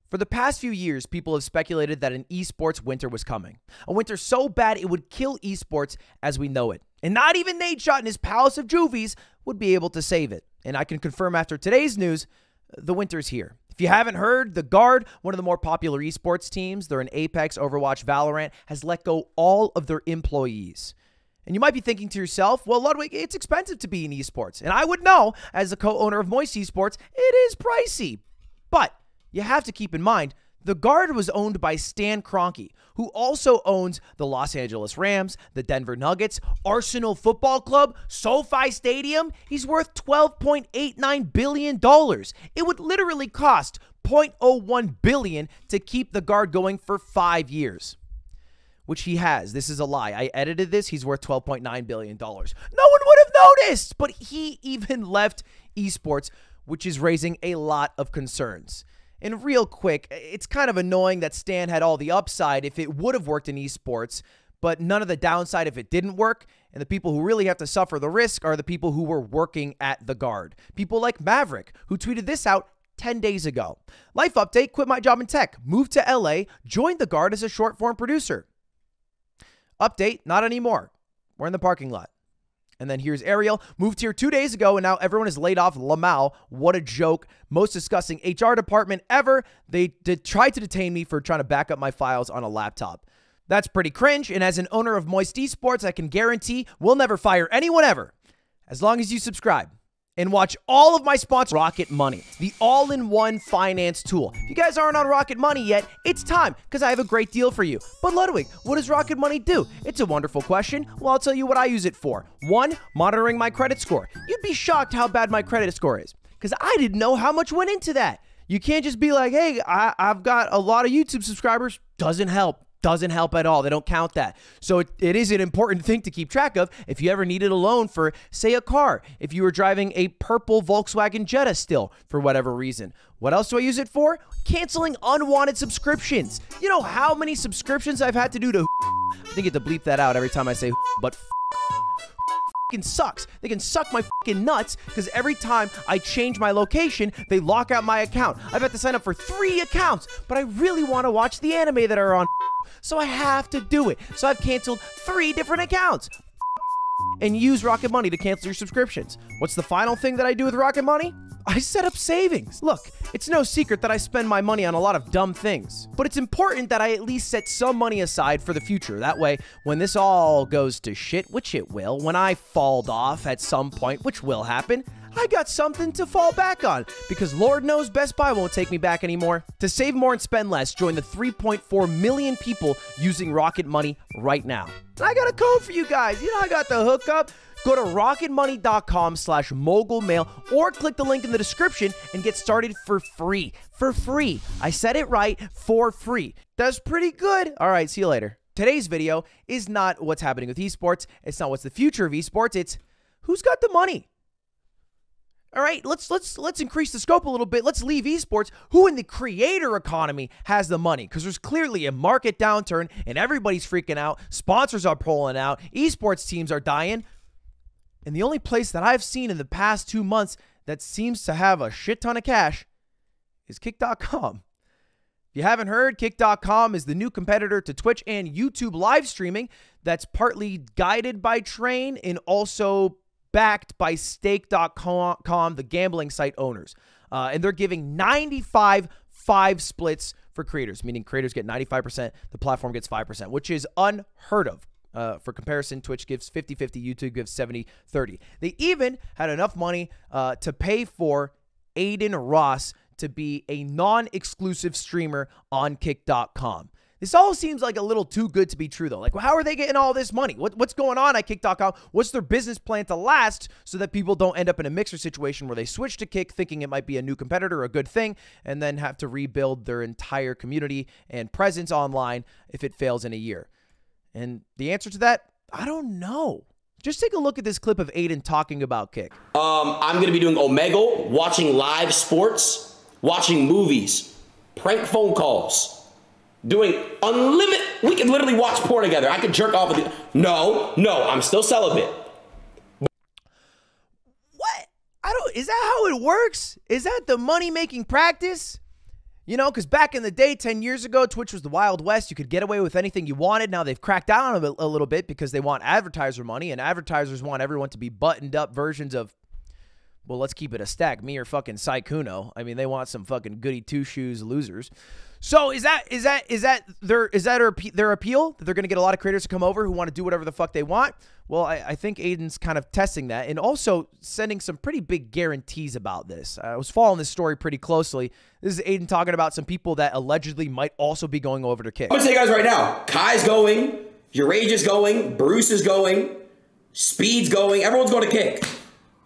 For the past few years, people have speculated that an esports winter was coming. A winter so bad it would kill esports as we know it. And not even Nadeshot in his palace of juvies would be able to save it. And I can confirm after today's news, the winter's here. If you haven't heard, the Guard, one of the more popular esports teams, they're in Apex, Overwatch, Valorant, has let go all of their employees. And you might be thinking to yourself, well, Ludwig, it's expensive to be in esports. And I would know, as the co-owner of Moist Esports, it is pricey. But you have to keep in mind, the Guard was owned by Stan Kroenke, who also owns the Los Angeles Rams, the Denver Nuggets, Arsenal Football Club, SoFi Stadium. He's worth $12.89 billion. It would literally cost $0.01 billion to keep the Guard going for 5 years. Which he has. This is a lie. I edited this. He's worth $12.9 billion. No one would have noticed, but he even left esports, which is raising a lot of concerns. And real quick, it's kind of annoying that Stan had all the upside if it would have worked in esports, but none of the downside if it didn't work. And the people who really have to suffer the risk are the people who were working at the Guard. People like Maverick, who tweeted this out 10 days ago. Life update, quit my job in tech, moved to LA, joined the Guard as a short-form producer. Update, not anymore. We're in the parking lot. And then here's Ariel, moved here 2 days ago, and now everyone is laid off. Lamau, what a joke. Most disgusting HR department ever. They tried to detain me for trying to back up my files on a laptop. That's pretty cringe, and as an owner of Moist Esports, I can guarantee we'll never fire anyone ever, as long as you subscribe. And watch all of my sponsors, Rocket Money, the all-in-one finance tool. If you guys aren't on Rocket Money yet, it's time, because I have a great deal for you. But Ludwig, what does Rocket Money do? It's a wonderful question. Well, I'll tell you what I use it for. 1, monitoring my credit score. You'd be shocked how bad my credit score is, because I didn't know how much went into that. You can't just be like, hey, I've got a lot of YouTube subscribers. Doesn't help. Doesn't help at all. They don't count that. So it is an important thing to keep track of if you ever needed a loan for, say, a car. If you were driving a purple Volkswagen Jetta still, for whatever reason. What else do I use it for? Canceling unwanted subscriptions. You know how many subscriptions I've had to do to I think you have to bleep that out every time I say but fucking sucks. They can suck my fucking nuts because every time I change my location, they lock out my account. I've had to sign up for 3 accounts, but I really want to watch the anime that are on, so I have to do it. So I've canceled 3 different accounts. And use Rocket Money to cancel your subscriptions. What's the final thing that I do with Rocket Money? I set up savings. Look, it's no secret that I spend my money on a lot of dumb things, but it's important that I at least set some money aside for the future. That way, when this all goes to shit, which it will, when I fall off at some point, which will happen, I got something to fall back on, because Lord knows Best Buy won't take me back anymore. To save more and spend less, join the 3.4 million people using Rocket Money right now. And I got a code for you guys. You know I got the hookup. Go to rocketmoney.com/mogulmail or click the link in the description and get started for free. For free. I said it right, for free. That's pretty good. All right, see you later. Today's video is not what's happening with esports. It's not what's the future of esports. It's who's got the money. All right, let's increase the scope a little bit. Let's leave esports. Who in the creator economy has the money? Because there's clearly a market downturn and everybody's freaking out. Sponsors are pulling out. Esports teams are dying. And the only place that I've seen in the past 2 months that seems to have a shit ton of cash is Kick.com. If you haven't heard, Kick.com is the new competitor to Twitch and YouTube live streaming that's partly guided by Train and also backed by Stake.com, the gambling site owners. And they're giving 95 5 splits for creators, meaning creators get 95%, the platform gets 5%, which is unheard of. For comparison, Twitch gives 50-50, YouTube gives 70-30. They even had enough money to pay for Aiden Ross to be a non-exclusive streamer on Kick.com. This all seems like a little too good to be true, though. Like, well, how are they getting all this money? What's going on at Kick.com? What's their business plan to last so that people don't end up in a mixer situation where they switch to Kick thinking it might be a new competitor, a good thing, and then have to rebuild their entire community and presence online if it fails in a year? And the answer to that, I don't know. Just take a look at this clip of Aiden talking about Kick. I'm going to be doing Omegle, watching live sports, watching movies, prank phone calls, doing unlimited. We could literally watch porn together. I could jerk off with you. No, I'm still celibate. What? Is that how it works? Is that the money-making practice? You know, because back in the day, 10 years ago, Twitch was the Wild West. You could get away with anything you wanted. Now they've cracked down on it a little bit because they want advertiser money, and advertisers want everyone to be buttoned up versions of, well, let's keep it a stack, me or fucking Saikuno. I mean, they want some fucking goody two-shoes losers. So is that their appeal? That they're going to get a lot of creators to come over who want to do whatever the fuck they want? Well, I think Aiden's kind of testing that and also sending some pretty big guarantees about this. I was following this story pretty closely. This is Aiden talking about some people that allegedly might also be going over to Kick. I'm going to tell you guys right now, Kai's going, Your Rage is going, Bruce is going, Speed's going, everyone's going to Kick.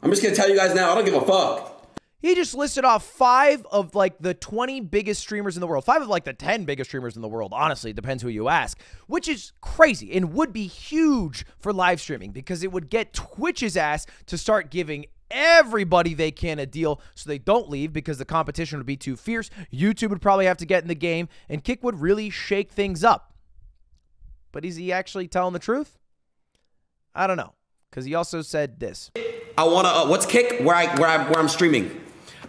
I'm just going to tell you guys now, I don't give a fuck. He just listed off 5 of like the 20 biggest streamers in the world. 5 of like the 10 biggest streamers in the world. Honestly, it depends who you ask, which is crazy and would be huge for live streaming because it would get Twitch's ass to start giving everybody they can a deal so they don't leave because the competition would be too fierce. YouTube would probably have to get in the game and Kick would really shake things up. But is he actually telling the truth? I don't know, because he also said this. I want to, what's Kick? Where I'm streaming.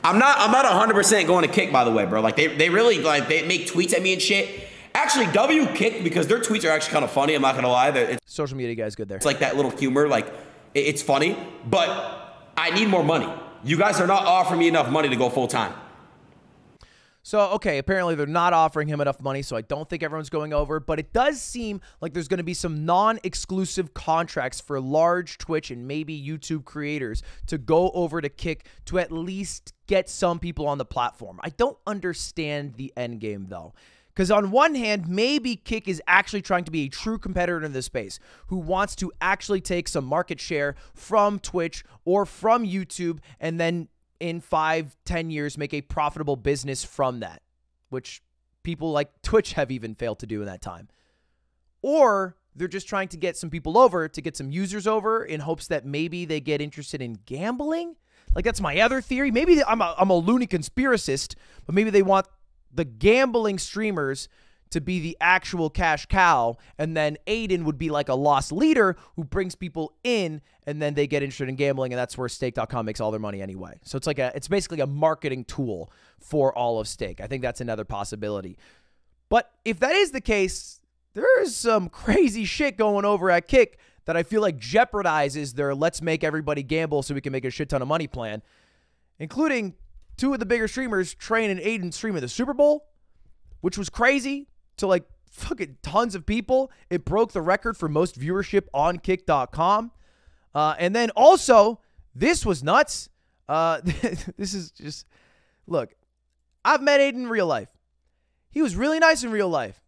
I'm not 100% going to Kick, by the way, bro. Like, they really, like, they make tweets at me and shit. Actually, W Kick, because their tweets are actually kind of funny, I'm not going to lie. It's, social media guys good there. It's like that little humor, like, it's funny, but I need more money. You guys are not offering me enough money to go full time. So, okay, apparently they're not offering him enough money, so I don't think everyone's going over, but it does seem like there's going to be some non-exclusive contracts for large Twitch and maybe YouTube creators to go over to Kick to at least get some people on the platform. I don't understand the end game, though. Because on one hand, maybe Kick is actually trying to be a true competitor in this space who wants to actually take some market share from Twitch or from YouTube and then in 5-10 years make a profitable business from that, which people like Twitch have even failed to do in that time. Or they're just trying to get some people over to get some users over in hopes that maybe they get interested in gambling. Like, that's my other theory. Maybe I'm a loony conspiracist, but maybe they want the gambling streamers to be the actual cash cow, and then Aiden would be like a lost leader who brings people in, and then they get interested in gambling, and that's where Stake.com makes all their money anyway. So it's basically a marketing tool for all of Stake. I think that's another possibility. But if that is the case, there is some crazy shit going over at Kick that I feel like jeopardizes their let's make everybody gamble so we can make a shit ton of money plan, including 2 of the bigger streamers, Train and Aiden, streaming the Super Bowl, which was crazy. To like fucking tons of people. It broke the record for most viewership on Kick.com. And then also, this was nuts. This is just, look, I've met Aiden in real life. He was really nice in real life.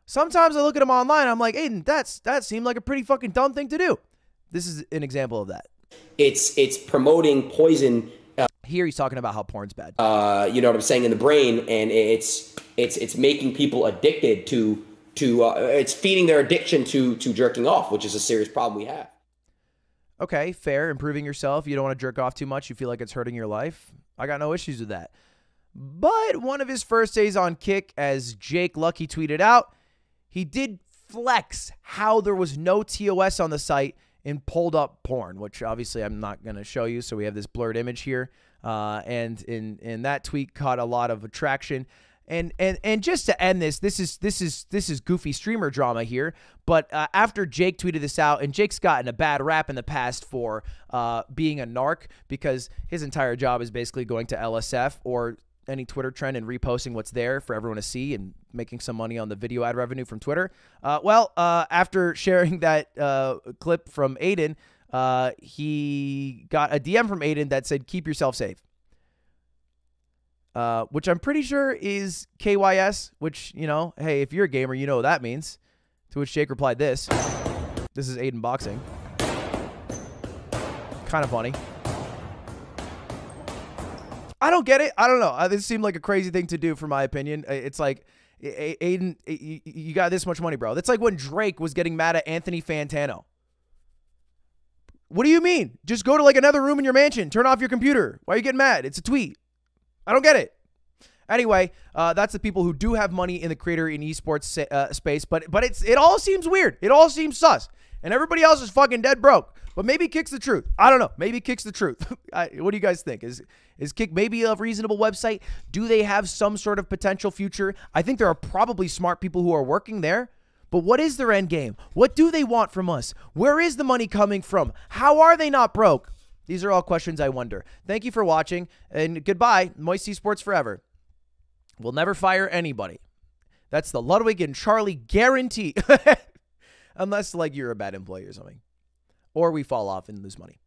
Sometimes I look at him online, I'm like, Aiden, that seemed like a pretty fucking dumb thing to do. This is an example of that. It's promoting poison. Here he's talking about how porn's bad. You know what I'm saying, in the brain, and it's making people addicted to it's feeding their addiction to jerking off, which is a serious problem we have. Okay, fair. Improving yourself. You don't want to jerk off too much. You feel like it's hurting your life. I got no issues with that. But one of his first days on Kick, as Jake Lucky tweeted out, he did flex how there was no TOS on the site and pulled up porn, which obviously I'm not going to show you. So we have this blurred image here. And in that tweet caught a lot of attraction. And just to end this is goofy streamer drama here. But after Jake tweeted this out, and Jake's gotten a bad rap in the past for being a narc because his entire job is basically going to LSF or any Twitter trend and reposting what's there for everyone to see and making some money on the video ad revenue from Twitter. After sharing that clip from Aiden, he got a DM from Aiden that said, "Keep yourself safe." Which I'm pretty sure is KYS, which, you know, hey, if you're a gamer, you know what that means. To which Jake replied this. This is Aiden boxing. Kind of funny. I don't get it. I don't know. This seemed like a crazy thing to do, for my opinion. It's like, Aiden, you got this much money, bro. That's like when Drake was getting mad at Anthony Fantano. What do you mean? Just go to like another room in your mansion. Turn off your computer. Why are you getting mad? It's a tweet. I don't get it. Anyway, that's the people who do have money in the creator in esports space, but it all seems weird. It all seems sus. And everybody else is fucking dead broke. But maybe Kick's the truth. I don't know. Maybe Kick's the truth. What do you guys think? Is Kick maybe a reasonable website? Do they have some sort of potential future? I think there are probably smart people who are working there. But what is their end game? What do they want from us? Where is the money coming from? How are they not broke? These are all questions I wonder. Thank you for watching, and goodbye. Moist Esports forever. We'll never fire anybody. That's the Ludwig and Charlie guarantee. Unless, like, you're a bad employee or something. Or we fall off and lose money.